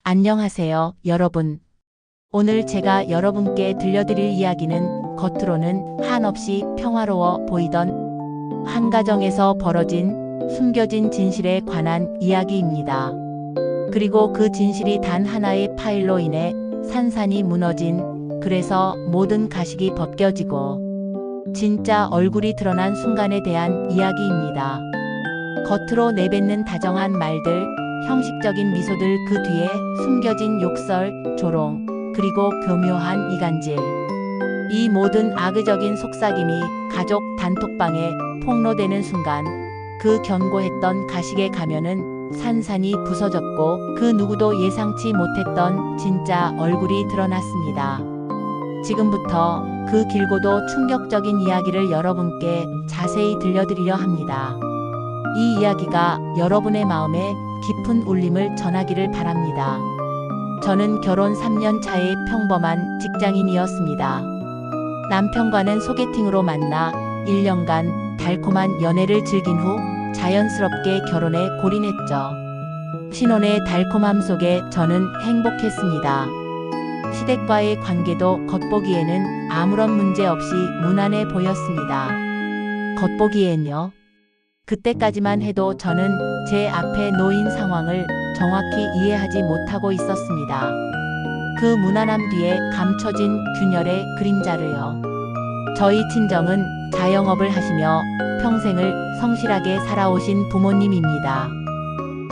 안녕하세요, 여러분. 오늘 제가 여러분께 들려드릴 이야기는 겉으로는 한없이 평화로워 보이던 한 가정에서 벌어진 숨겨진 진실에 관한 이야기입니다. 그리고 그 진실이 단 하나의 파일로 인해 산산이 무너진, 그래서 모든 가식이 벗겨지고 진짜 얼굴이 드러난 순간에 대한 이야기입니다. 겉으로 내뱉는 다정한 말들, 형식적인 미소들, 그 뒤에 숨겨진 욕설, 조롱, 그리고 교묘한 이간질. 이 모든 악의적인 속삭임이 가족 단톡방에 폭로되는 순간 그 견고했던 가식의 가면은 산산이 부서졌고 그 누구도 예상치 못했던 진짜 얼굴이 드러났습니다. 지금부터 그 길고도 충격적인 이야기를 여러분께 자세히 들려드리려 합니다. 이 이야기가 여러분의 마음에 깊은 울림을 전하기를 바랍니다. 저는 결혼 3년 차의 평범한 직장인이었습니다. 남편과는 소개팅으로 만나 1년간 달콤한 연애를 즐긴 후 자연스럽게 결혼에 골인했죠. 신혼의 달콤함 속에 저는 행복했습니다. 시댁과의 관계도 겉보기에는 아무런 문제 없이 무난해 보였습니다. 겉보기엔요. 그때까지만 해도 저는 제 앞에 놓인 상황을 정확히 이해하지 못하고 있었습니다. 그 무난함 뒤에 감춰진 균열의 그림자를요. 저희 친정은 자영업을 하시며 평생을 성실하게 살아오신 부모님입니다.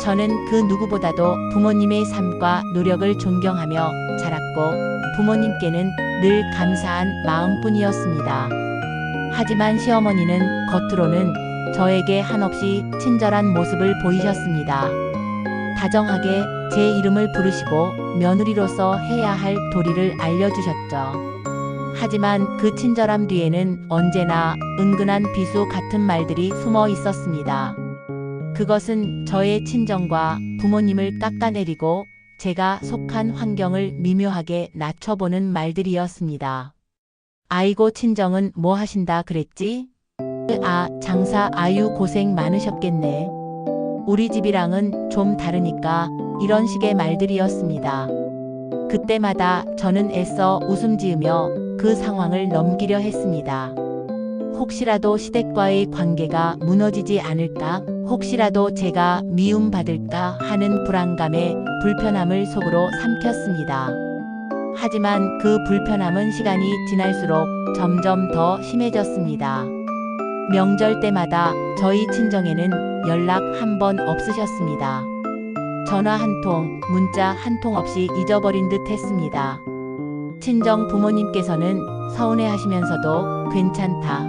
저는 그 누구보다도 부모님의 삶과 노력을 존경하며 자랐고 부모님께는 늘 감사한 마음뿐이었습니다. 하지만 시어머니는 겉으로는 저에게 한없이 친절한 모습을 보이셨습니다. 다정하게 제 이름을 부르시고 며느리로서 해야 할 도리를 알려주셨죠. 하지만 그 친절함 뒤에는 언제나 은근한 비수 같은 말들이 숨어 있었습니다. 그것은 저의 친정과 부모님을 깎아내리고 제가 속한 환경을 미묘하게 낮춰보는 말들이었습니다. 아이고, 친정은 뭐 하신다 그랬지? 아, 장사, 아유, 고생 많으셨겠네. 우리 집이랑은 좀 다르니까, 이런 식의 말들이었습니다. 그때마다 저는 애써 웃음 지으며 그 상황을 넘기려 했습니다. 혹시라도 시댁과의 관계가 무너지지 않을까, 혹시라도 제가 미움받을까 하는 불안감에 불편함을 속으로 삼켰습니다. 하지만 그 불편함은 시간이 지날수록 점점 더 심해졌습니다. 명절 때마다 저희 친정에는 연락 한 번 없으셨습니다. 전화 한 통, 문자 한 통 없이 잊어버린 듯 했습니다. 친정 부모님께서는 서운해하시면서도 괜찮다,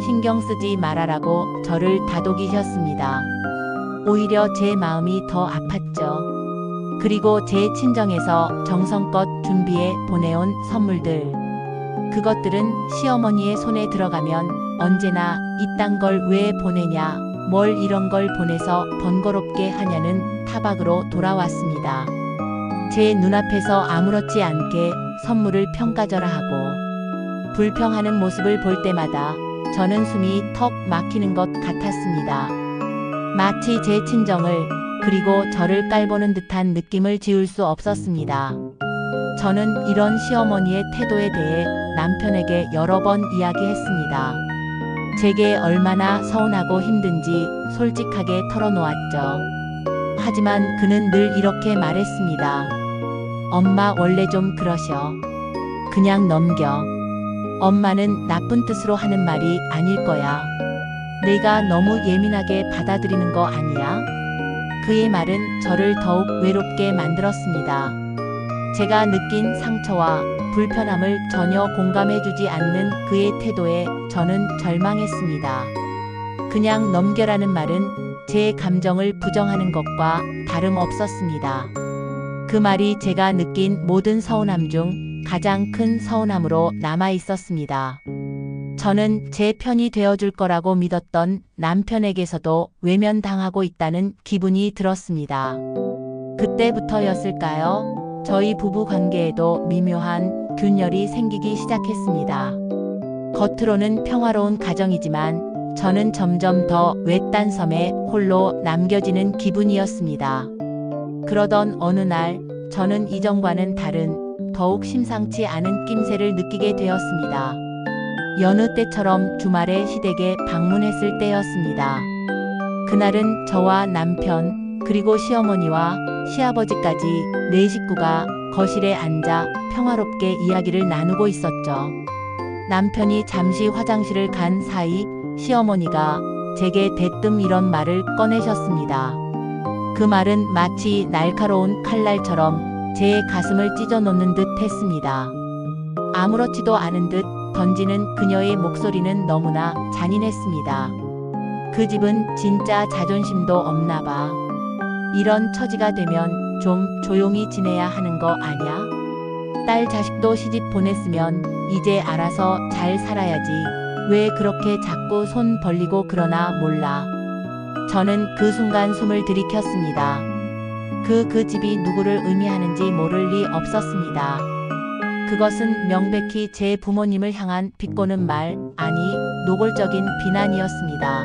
신경 쓰지 말아라고 저를 다독이셨습니다. 오히려 제 마음이 더 아팠죠. 그리고 제 친정에서 정성껏 준비해 보내온 선물들. 그것들은 시어머니의 손에 들어가면 언제나 이딴 걸 왜 보내냐, 뭘 이런 걸 보내서 번거롭게 하냐는 타박으로 돌아왔습니다. 제 눈앞에서 아무렇지 않게 선물을 평가절하 하고 불평하는 모습을 볼 때마다 저는 숨이 턱 막히는 것 같았습니다. 마치 제 친정을, 그리고 저를 깔보는 듯한 느낌을 지울 수 없었습니다. 저는 이런 시어머니의 태도에 대해 남편에게 여러 번 이야기했습니다. 제게 얼마나 서운하고 힘든지 솔직하게 털어놓았죠. 하지만 그는 늘 이렇게 말했습니다. 엄마 원래 좀 그러셔. 그냥 넘겨. 엄마는 나쁜 뜻으로 하는 말이 아닐 거야. 내가 너무 예민하게 받아들이는 거 아니야? 그의 말은 저를 더욱 외롭게 만들었습니다. 제가 느낀 상처와 불편함을 전혀 공감해주지 않는 그의 태도에 저는 절망했습니다. 그냥 넘겨라는 말은 제 감정을 부정하는 것과 다름없었습니다. 그 말이 제가 느낀 모든 서운함 중 가장 큰 서운함으로 남아 있었습니다. 저는 제 편이 되어줄 거라고 믿었던 남편에게서도 외면당하고 있다는 기분이 들었습니다. 그때부터였을까요? 저희 부부 관계에도 미묘한 균열이 생기기 시작했습니다. 겉으로는 평화로운 가정이지만 저는 점점 더 외딴 섬에 홀로 남겨지는 기분이었습니다. 그러던 어느 날 저는 이전과는 다른 더욱 심상치 않은 낌새를 느끼게 되었습니다. 여느 때처럼 주말에 시댁에 방문했을 때였습니다. 그날은 저와 남편 그리고 시어머니와 시아버지까지 네 식구가 거실에 앉아 평화롭게 이야기를 나누고 있었죠. 남편이 잠시 화장실을 간 사이 시어머니가 제게 대뜸 이런 말을 꺼내셨습니다. 그 말은 마치 날카로운 칼날처럼 제 가슴을 찢어놓는 듯 했습니다. 아무렇지도 않은 듯 던지는 그녀의 목소리는 너무나 잔인했습니다. 그 집은 진짜 자존심도 없나 봐. 이런 처지가 되면 좀 조용히 지내야 하는 거 아냐? 딸 자식도 시집 보냈으면 이제 알아서 잘 살아야지. 왜 그렇게 자꾸 손 벌리고 그러나 몰라. 저는 그 순간 숨을 들이켰습니다. 그 집이 누구를 의미하는지 모를 리 없었습니다. 그것은 명백히 제 부모님을 향한 비꼬는 말, 아니 노골적인 비난이었습니다.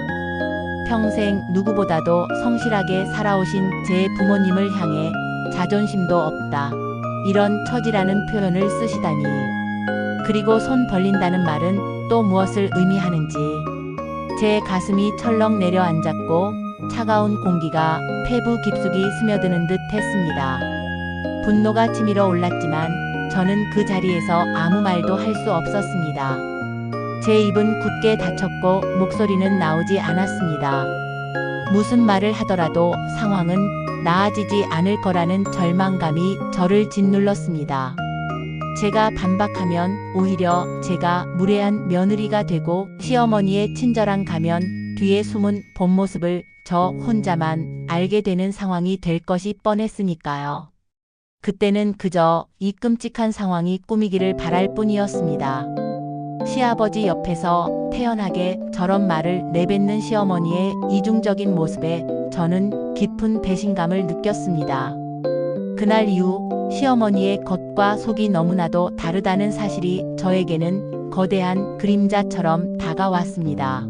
평생 누구보다도 성실하게 살아오신 제 부모님을 향해 자존심도 없다. 이런 처지라는 표현을 쓰시다니. 그리고 손 벌린다는 말은 또 무엇을 의미하는지. 제 가슴이 철렁 내려앉았고 차가운 공기가 폐부 깊숙이 스며드는 듯 했습니다. 분노가 치밀어 올랐지만 저는 그 자리에서 아무 말도 할 수 없었습니다. 제 입은 굳게 닫혔고 목소리는 나오지 않았습니다. 무슨 말을 하더라도 상황은 나아지지 않을 거라는 절망감이 저를 짓눌렀습니다. 제가 반박하면 오히려 제가 무례한 며느리가 되고 시어머니의 친절한 가면 뒤에 숨은 본 모습을 저 혼자만 알게 되는 상황이 될 것이 뻔했으니까요. 그때는 그저 이 끔찍한 상황이 꿈이기를 바랄 뿐이었습니다. 시아버지 옆에서 태연하게 저런 말을 내뱉는 시어머니의 이중적인 모습에 저는 깊은 배신감을 느꼈습니다. 그날 이후 시어머니의 겉과 속이 너무나도 다르다는 사실이 저에게는 거대한 그림자처럼 다가왔습니다.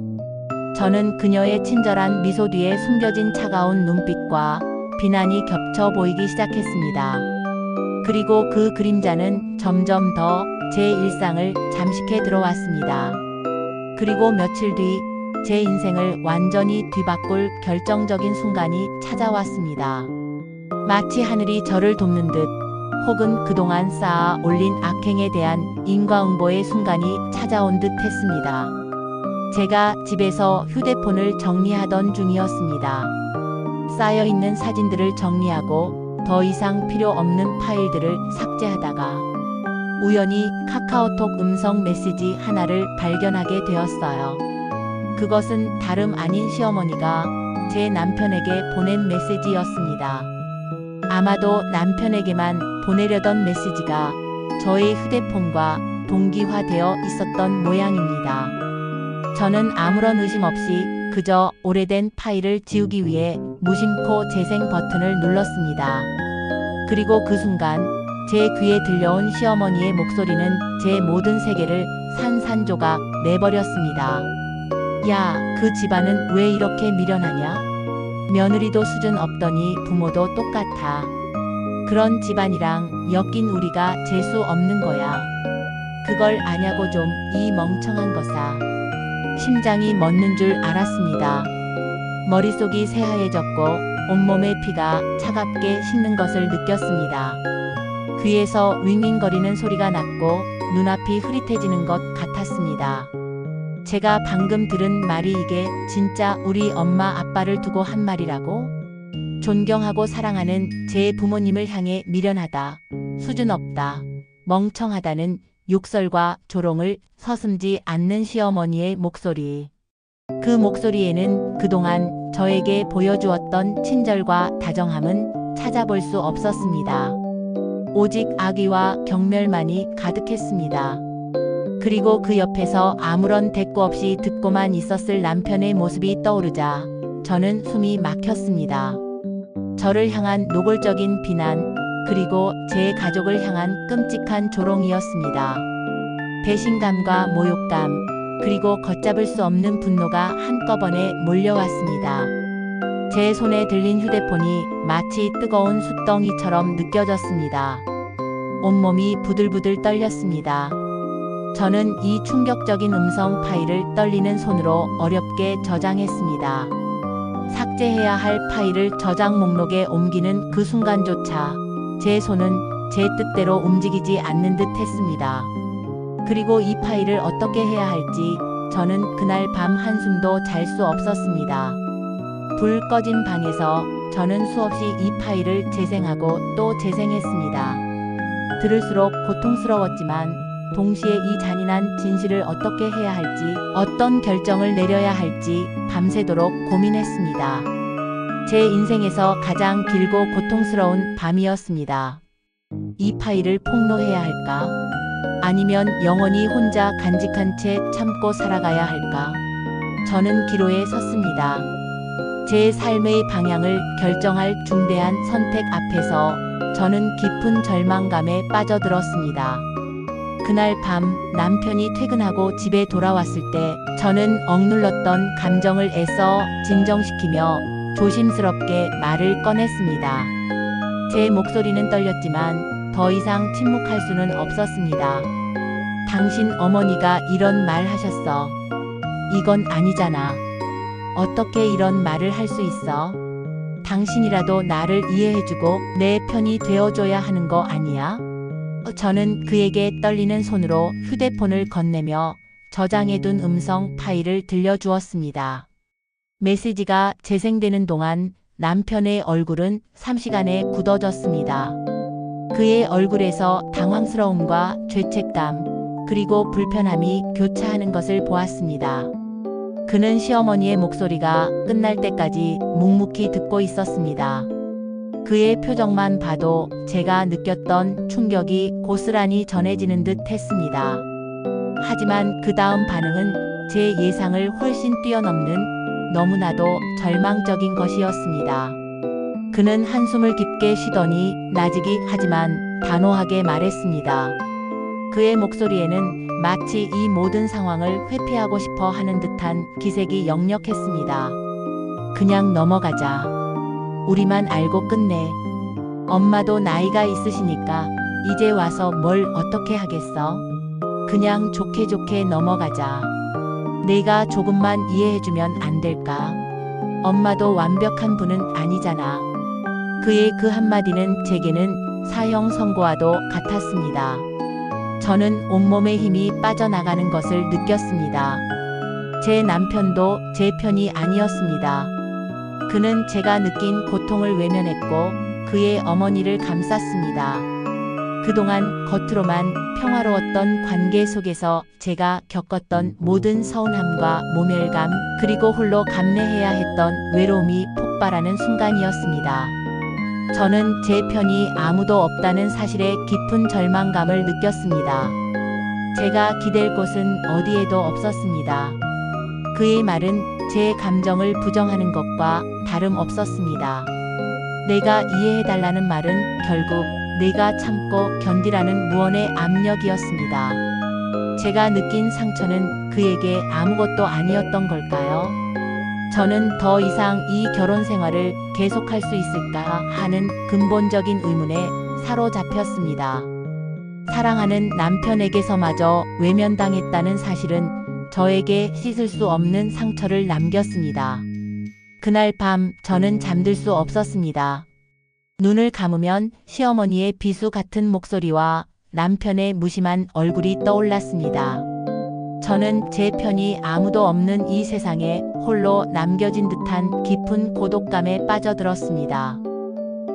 저는 그녀의 친절한 미소 뒤에 숨겨진 차가운 눈빛과 비난이 겹쳐 보이기 시작했습니다. 그리고 그 그림자는 점점 더 제 일상을 잠식해 들어왔습니다. 그리고 며칠 뒤 제 인생을 완전히 뒤바꿀 결정적인 순간이 찾아왔습니다. 마치 하늘이 저를 돕는 듯 혹은 그동안 쌓아 올린 악행에 대한 인과응보의 순간이 찾아온 듯 했습니다. 제가 집에서 휴대폰을 정리하던 중이었습니다. 쌓여있는 사진들을 정리하고 더 이상 필요 없는 파일들을 삭제하다가 우연히 카카오톡 음성 메시지 하나를 발견하게 되었어요. 그것은 다름 아닌 시어머니가 제 남편에게 보낸 메시지였습니다. 아마도 남편에게만 보내려던 메시지가 저의 휴대폰과 동기화되어 있었던 모양입니다. 저는 아무런 의심 없이 그저 오래된 파일을 지우기 위해 무심코 재생 버튼을 눌렀습니다. 그리고 그 순간 제 귀에 들려온 시어머니의 목소리는 제 모든 세계를 산산조각 내버렸습니다. 야, 그 집안은 왜 이렇게 미련하냐? 며느리도 수준 없더니 부모도 똑같아. 그런 집안이랑 엮인 우리가 재수 없는 거야. 그걸 아냐고 좀 이 멍청한 거사. 심장이 멎는 줄 알았습니다. 머릿속이 새하얘졌고 온몸의 피가 차갑게 식는 것을 느꼈습니다. 귀에서 윙윙거리는 소리가 났고 눈앞이 흐릿해지는 것 같았습니다. 제가 방금 들은 말이 이게 진짜 우리 엄마 아빠를 두고 한 말이라고? 존경하고 사랑하는 제 부모님을 향해 미련하다, 수준 없다, 멍청하다는 욕설과 조롱을 서슴지 않는 시어머니의 목소리. 그 목소리에는 그동안 저에게 보여주었던 친절과 다정함은 찾아볼 수 없었습니다. 오직 악의와 경멸만이 가득했습니다. 그리고 그 옆에서 아무런 대꾸 없이 듣고만 있었을 남편의 모습이 떠오르자 저는 숨이 막혔습니다. 저를 향한 노골적인 비난, 그리고 제 가족을 향한 끔찍한 조롱이었습니다. 배신감과 모욕감, 그리고 걷잡을 수 없는 분노가 한꺼번에 몰려왔습니다. 제 손에 들린 휴대폰이 마치 뜨거운 숯덩이처럼 느껴졌습니다. 온몸이 부들부들 떨렸습니다. 저는 이 충격적인 음성 파일을 떨리는 손으로 어렵게 저장했습니다. 삭제해야 할 파일을 저장 목록에 옮기는 그 순간조차 제 손은 제 뜻대로 움직이지 않는 듯 했습니다. 그리고 이 파일을 어떻게 해야 할지 저는 그날 밤 한숨도 잘 수 없었습니다. 불 꺼진 방에서 저는 수없이 이 파일을 재생하고 또 재생했습니다. 들을수록 고통스러웠지만 동시에 이 잔인한 진실을 어떻게 해야 할지, 어떤 결정을 내려야 할지 밤새도록 고민했습니다. 제 인생에서 가장 길고 고통스러운 밤이었습니다. 이 파일을 폭로해야 할까? 아니면 영원히 혼자 간직한 채 참고 살아가야 할까? 저는 기로에 섰습니다. 제 삶의 방향을 결정할 중대한 선택 앞에서 저는 깊은 절망감에 빠져들었습니다. 그날 밤 남편이 퇴근하고 집에 돌아왔을 때 저는 억눌렀던 감정을 애써 진정시키며 조심스럽게 말을 꺼냈습니다. 제 목소리는 떨렸지만 더 이상 침묵할 수는 없었습니다. 당신 어머니가 이런 말 하셨어. 이건 아니잖아. 어떻게 이런 말을 할 수 있어? 당신이라도 나를 이해해주고 내 편이 되어줘야 하는 거 아니야? 저는 그에게 떨리는 손으로 휴대폰을 건네며 저장해둔 음성 파일을 들려주었습니다. 메시지가 재생되는 동안 남편의 얼굴은 삼시간에 굳어졌습니다. 그의 얼굴에서 당황스러움과 죄책감, 그리고 불편함이 교차하는 것을 보았습니다. 그는 시어머니의 목소리가 끝날 때까지 묵묵히 듣고 있었습니다. 그의 표정만 봐도 제가 느꼈던 충격이 고스란히 전해지는 듯 했습니다. 하지만 그 다음 반응은 제 예상을 훨씬 뛰어넘는 너무나도 절망적인 것이었습니다. 그는 한숨을 깊게 쉬더니 나직이 하지만 단호하게 말했습니다. 그의 목소리에는 마치 이 모든 상황을 회피하고 싶어 하는 듯한 기색이 역력했습니다. 그냥 넘어가자. 우리만 알고 끝내. 엄마도 나이가 있으시니까 이제 와서 뭘 어떻게 하겠어? 그냥 좋게 좋게 넘어가자. 내가 조금만 이해해주면 안 될까? 엄마도 완벽한 분은 아니잖아. 그의 그 한마디는 제게는 사형 선고와도 같았습니다. 저는 온몸의 힘이 빠져나가는 것을 느꼈습니다. 제 남편도 제 편이 아니었습니다. 그는 제가 느낀 고통을 외면했고 그의 어머니를 감쌌습니다. 그동안 겉으로만 평화로웠던 관계 속에서 제가 겪었던 모든 서운함과 모멸감, 그리고 홀로 감내해야 했던 외로움이 폭발하는 순간이었습니다. 저는 제 편이 아무도 없다는 사실에 깊은 절망감을 느꼈습니다. 제가 기댈 곳은 어디에도 없었습니다. 그의 말은 제 감정을 부정하는 것과 다름없었습니다. 내가 이해해달라는 말은 결국 내가 참고 견디라는 무언의 압력이었습니다. 제가 느낀 상처는 그에게 아무것도 아니었던 걸까요? 저는 더 이상 이 결혼 생활을 계속할 수 있을까 하는 근본적인 의문에 사로잡혔습니다. 사랑하는 남편에게서마저 외면당했다는 사실은 저에게 씻을 수 없는 상처를 남겼습니다. 그날 밤 저는 잠들 수 없었습니다. 눈을 감으면 시어머니의 비수 같은 목소리와 남편의 무심한 얼굴이 떠올랐습니다. 저는 제 편이 아무도 없는 이 세상에 홀로 남겨진 듯한 깊은 고독감에 빠져들었습니다.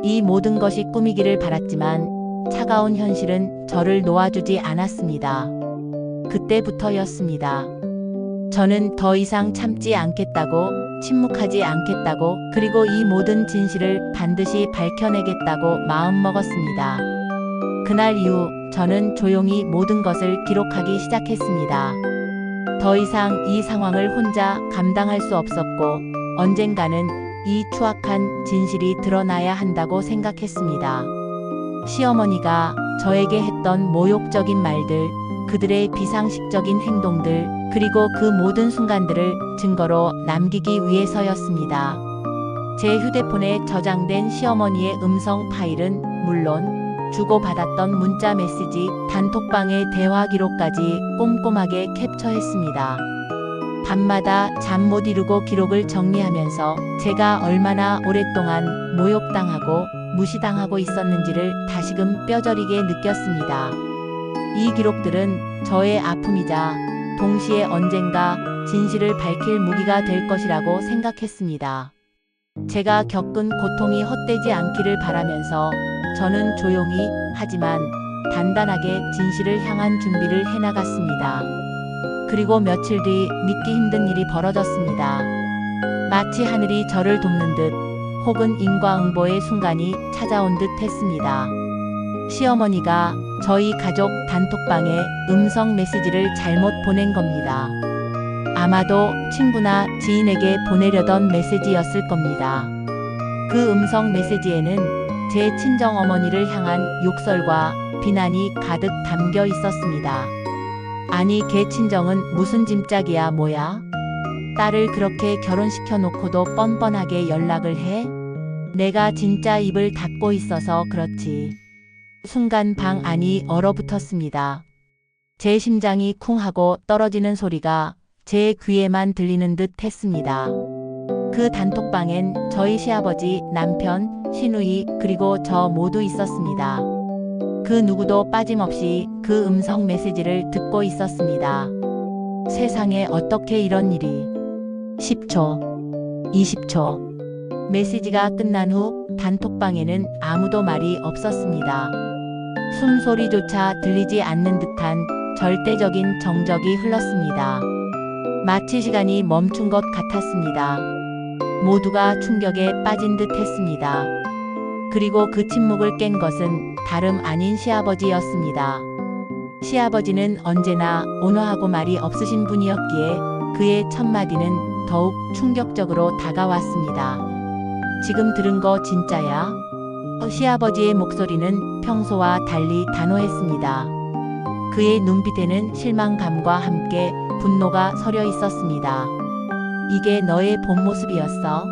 이 모든 것이 꿈이기를 바랐지만 차가운 현실은 저를 놓아주지 않았습니다. 그때부터였습니다. 저는 더 이상 참지 않겠다고, 침묵하지 않겠다고, 그리고 이 모든 진실을 반드시 밝혀내겠다고 마음먹었습니다. 그날 이후 저는 조용히 모든 것을 기록하기 시작했습니다. 더 이상 이 상황을 혼자 감당할 수 없었고, 언젠가는 이 추악한 진실이 드러나야 한다고 생각했습니다. 시어머니가 저에게 했던 모욕적인 말들, 그들의 비상식적인 행동들, 그리고 그 모든 순간들을 증거로 남기기 위해서였습니다. 제 휴대폰에 저장된 시어머니의 음성 파일은 물론 주고받았던 문자 메시지, 단톡방의 대화 기록까지 꼼꼼하게 캡처했습니다. 밤마다 잠 못 이루고 기록을 정리하면서 제가 얼마나 오랫동안 모욕당하고 무시당하고 있었는지를 다시금 뼈저리게 느꼈습니다. 이 기록들은 저의 아픔이자 동시에 언젠가 진실을 밝힐 무기가 될 것이라고 생각했습니다. 제가 겪은 고통이 헛되지 않기를 바라면서 저는 조용히 하지만 단단하게 진실을 향한 준비를 해나갔습니다. 그리고 며칠 뒤 믿기 힘든 일이 벌어졌습니다. 마치 하늘이 저를 돕는 듯 혹은 인과응보의 순간이 찾아온 듯 했습니다. 시어머니가 저희 가족 단톡방에 음성 메시지를 잘못 보낸 겁니다. 아마도 친구나 지인에게 보내려던 메시지였을 겁니다. 그 음성 메시지에는 제 친정어머니를 향한 욕설과 비난이 가득 담겨 있었습니다. 아니, 걔 친정은 무슨 짐짝이야 뭐야? 딸을 그렇게 결혼시켜 놓고도 뻔뻔하게 연락을 해? 내가 진짜 입을 닫고 있어서 그렇지. 순간 방 안이 얼어붙었습니다. 제 심장이 쿵 하고 떨어지는 소리가 제 귀에만 들리는 듯 했습니다. 그 단톡방엔 저희 시아버지, 남편, 시누이 그리고 저 모두 있었습니다. 그 누구도 빠짐없이 그 음성 메시지를 듣고 있었습니다. 세상에 어떻게 이런 일이. 10초, 20초. 메시지가 끝난 후 단톡방에는 아무도 말이 없었습니다. 숨소리조차 들리지 않는 듯한 절대적인 정적이 흘렀습니다. 마치 시간이 멈춘 것 같았습니다. 모두가 충격에 빠진 듯 했습니다. 그리고 그 침묵을 깬 것은 다름 아닌 시아버지였습니다. 시아버지는 언제나 온화하고 말이 없으신 분이었기에 그의 첫마디는 더욱 충격적으로 다가왔습니다. 지금 들은 거 진짜야? 시아버지의 목소리는 평소와 달리 단호했습니다. 그의 눈빛에는 실망감과 함께 분노가 서려 있었습니다. 이게 너의 본 모습이었어?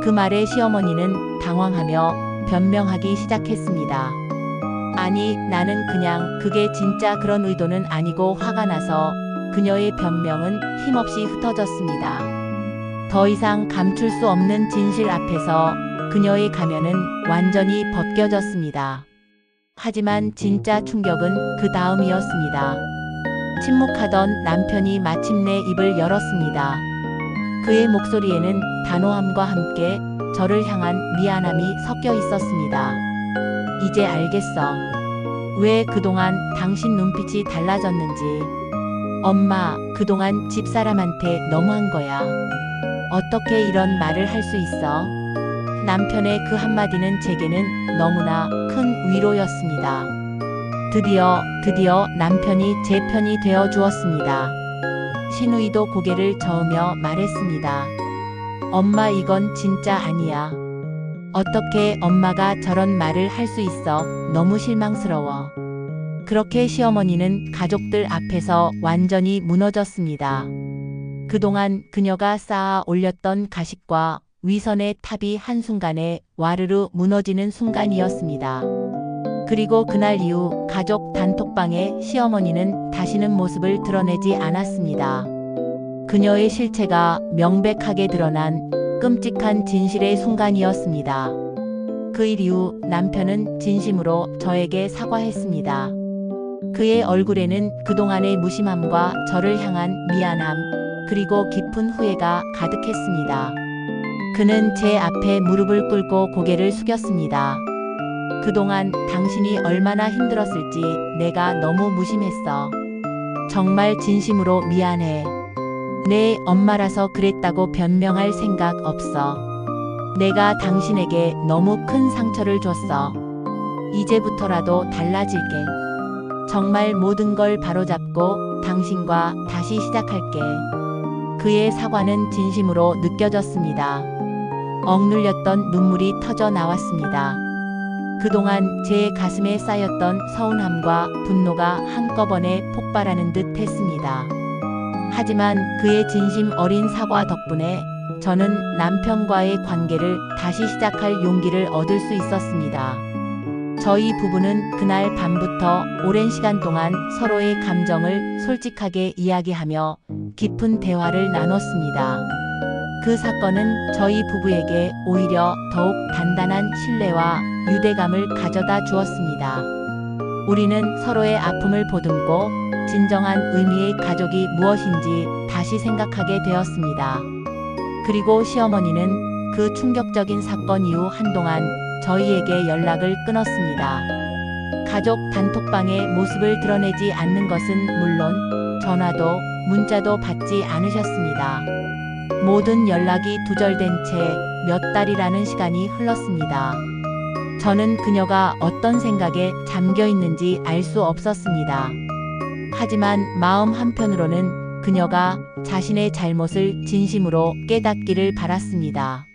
그 말에 시어머니는 당황하며 변명하기 시작했습니다. 아니, 나는 그냥 그게 진짜 그런 의도는 아니고 화가 나서. 그녀의 변명은 힘없이 흩어졌습니다. 더 이상 감출 수 없는 진실 앞에서 그녀의 가면은 완전히 벗겨졌습니다. 하지만 진짜 충격은 그 다음이었습니다. 침묵하던 남편이 마침내 입을 열었습니다. 그의 목소리에는 단호함과 함께 저를 향한 미안함이 섞여 있었습니다. 이제 알겠어. 왜 그동안 당신 눈빛이 달라졌는지. 엄마, 그동안 집사람한테 너무한 거야. 어떻게 이런 말을 할 수 있어? 남편의 그 한마디는 제게는 너무나 큰 위로였습니다. 드디어 남편이 제 편이 되어 주었습니다. 시누이도 고개를 저으며 말했습니다. 엄마, 이건 진짜 아니야. 어떻게 엄마가 저런 말을 할 수 있어? 너무 실망스러워. 그렇게 시어머니는 가족들 앞에서 완전히 무너졌습니다. 그동안 그녀가 쌓아 올렸던 가식과 위선의 탑이 한순간에 와르르 무너지는 순간이었습니다. 그리고 그날 이후 가족 단톡방에 시어머니는 다시는 모습을 드러내지 않았습니다. 그녀의 실체가 명백하게 드러난 끔찍한 진실의 순간이었습니다. 그 일 이후 남편은 진심으로 저에게 사과했습니다. 그의 얼굴에는 그동안의 무심함과 저를 향한 미안함, 그리고 깊은 후회가 가득했습니다. 그는 제 앞에 무릎을 꿇고 고개를 숙였습니다. 그동안 당신이 얼마나 힘들었을지 내가 너무 무심했어. 정말 진심으로 미안해. 내 엄마라서 그랬다고 변명할 생각 없어. 내가 당신에게 너무 큰 상처를 줬어. 이제부터라도 달라질게. 정말 모든 걸 바로잡고 당신과 다시 시작할게. 그의 사과는 진심으로 느껴졌습니다. 억눌렸던 눈물이 터져 나왔습니다. 그동안 제 가슴에 쌓였던 서운함과 분노가 한꺼번에 폭발하는 듯 했습니다. 하지만 그의 진심 어린 사과 덕분에 저는 남편과의 관계를 다시 시작할 용기를 얻을 수 있었습니다. 저희 부부는 그날 밤부터 오랜 시간 동안 서로의 감정을 솔직하게 이야기하며 깊은 대화를 나눴습니다. 그 사건은 저희 부부에게 오히려 더욱 단단한 신뢰와 유대감을 가져다 주었습니다. 우리는 서로의 아픔을 보듬고 진정한 의미의 가족이 무엇인지 다시 생각하게 되었습니다. 그리고 시어머니는 그 충격적인 사건 이후 한동안 저희에게 연락을 끊었습니다. 가족 단톡방의 모습을 드러내지 않는 것은 물론 전화도 문자도 받지 않으셨습니다. 모든 연락이 두절된 채 몇 달이라는 시간이 흘렀습니다. 저는 그녀가 어떤 생각에 잠겨 있는지 알 수 없었습니다. 하지만 마음 한편으로는 그녀가 자신의 잘못을 진심으로 깨닫기를 바랐습니다.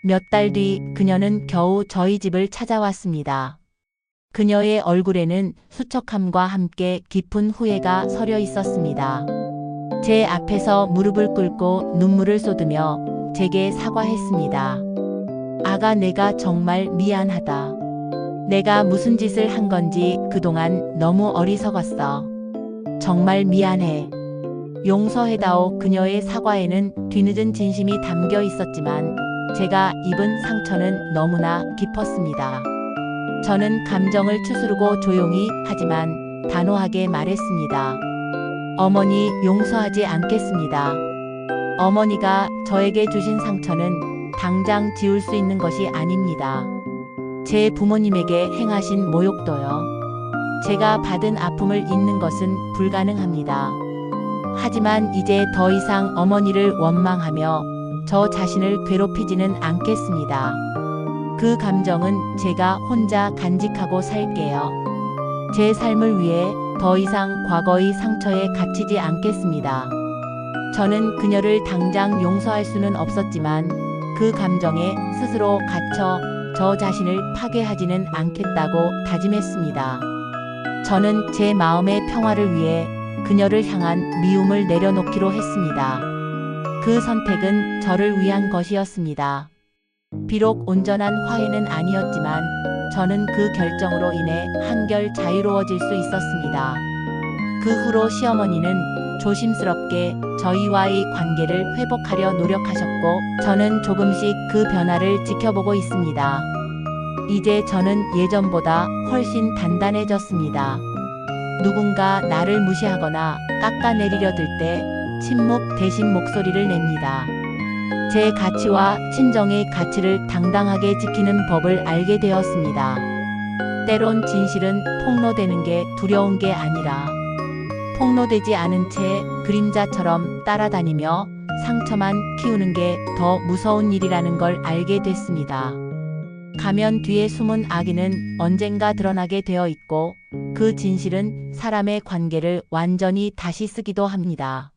몇 달 뒤 그녀는 겨우 저희 집을 찾아왔습니다. 그녀의 얼굴에는 수척함과 함께 깊은 후회가 서려 있었습니다. 제 앞에서 무릎을 꿇고 눈물을 쏟으며 제게 사과했습니다. 아가, 내가 정말 미안하다. 내가 무슨 짓을 한 건지 그동안 너무 어리석었어. 정말 미안해. 용서해다오. 그녀의 사과에는 뒤늦은 진심이 담겨 있었지만 제가 입은 상처는 너무나 깊었습니다. 저는 감정을 추스르고 조용히 하지만 단호하게 말했습니다. 어머니, 용서하지 않겠습니다. 어머니가 저에게 주신 상처는 당장 지울 수 있는 것이 아닙니다. 제 부모님에게 행하신 모욕도요. 제가 받은 아픔을 잊는 것은 불가능합니다. 하지만 이제 더 이상 어머니를 원망하며 저 자신을 괴롭히지는 않겠습니다. 그 감정은 제가 혼자 간직하고 살게요. 제 삶을 위해 더 이상 과거의 상처에 갇히지 않겠습니다. 저는 그녀를 당장 용서할 수는 없었지만 그 감정에 스스로 갇혀 저 자신을 파괴하지는 않겠다고 다짐했습니다. 저는 제 마음의 평화를 위해 그녀를 향한 미움을 내려놓기로 했습니다. 그 선택은 저를 위한 것이었습니다. 비록 온전한 화해는 아니었지만 저는 그 결정으로 인해 한결 자유로워질 수 있었습니다. 그 후로 시어머니는 조심스럽게 저희와의 관계를 회복하려 노력하셨고 저는 조금씩 그 변화를 지켜보고 있습니다. 이제 저는 예전보다 훨씬 단단해졌습니다. 누군가 나를 무시하거나 깎아내리려 들 때 침묵 대신 목소리를 냅니다. 제 가치와 친정의 가치를 당당하게 지키는 법을 알게 되었습니다. 때론 진실은 폭로되는 게 두려운 게 아니라 폭로되지 않은 채 그림자처럼 따라다니며 상처만 키우는 게 더 무서운 일이라는 걸 알게 됐습니다. 가면 뒤에 숨은 악의는 언젠가 드러나게 되어 있고 그 진실은 사람의 관계를 완전히 다시 쓰기도 합니다.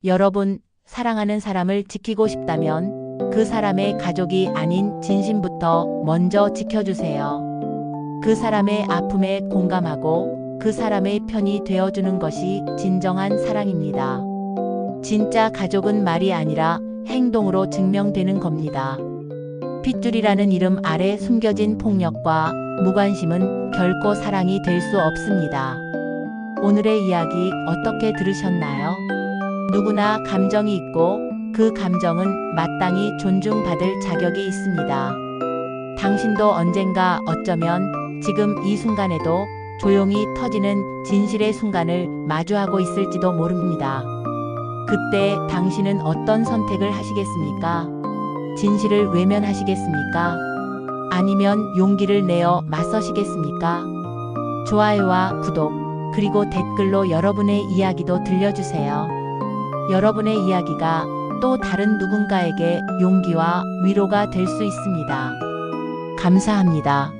여러분, 사랑하는 사람을 지키고 싶다면 그 사람의 가족이 아닌 진심부터 먼저 지켜주세요. 그 사람의 아픔에 공감하고 그 사람의 편이 되어주는 것이 진정한 사랑입니다. 진짜 가족은 말이 아니라 행동으로 증명되는 겁니다. 핏줄이라는 이름 아래 숨겨진 폭력과 무관심은 결코 사랑이 될 수 없습니다. 오늘의 이야기 어떻게 들으셨나요? 누구나 감정이 있고 그 감정은 마땅히 존중받을 자격이 있습니다. 당신도 언젠가 어쩌면 지금 이 순간에도 조용히 터지는 진실의 순간을 마주하고 있을지도 모릅니다. 그때 당신은 어떤 선택을 하시겠습니까? 진실을 외면하시겠습니까? 아니면 용기를 내어 맞서시겠습니까? 좋아요와 구독, 그리고 댓글로 여러분의 이야기도 들려주세요. 여러분의 이야기가 또 다른 누군가에게 용기와 위로가 될 수 있습니다. 감사합니다.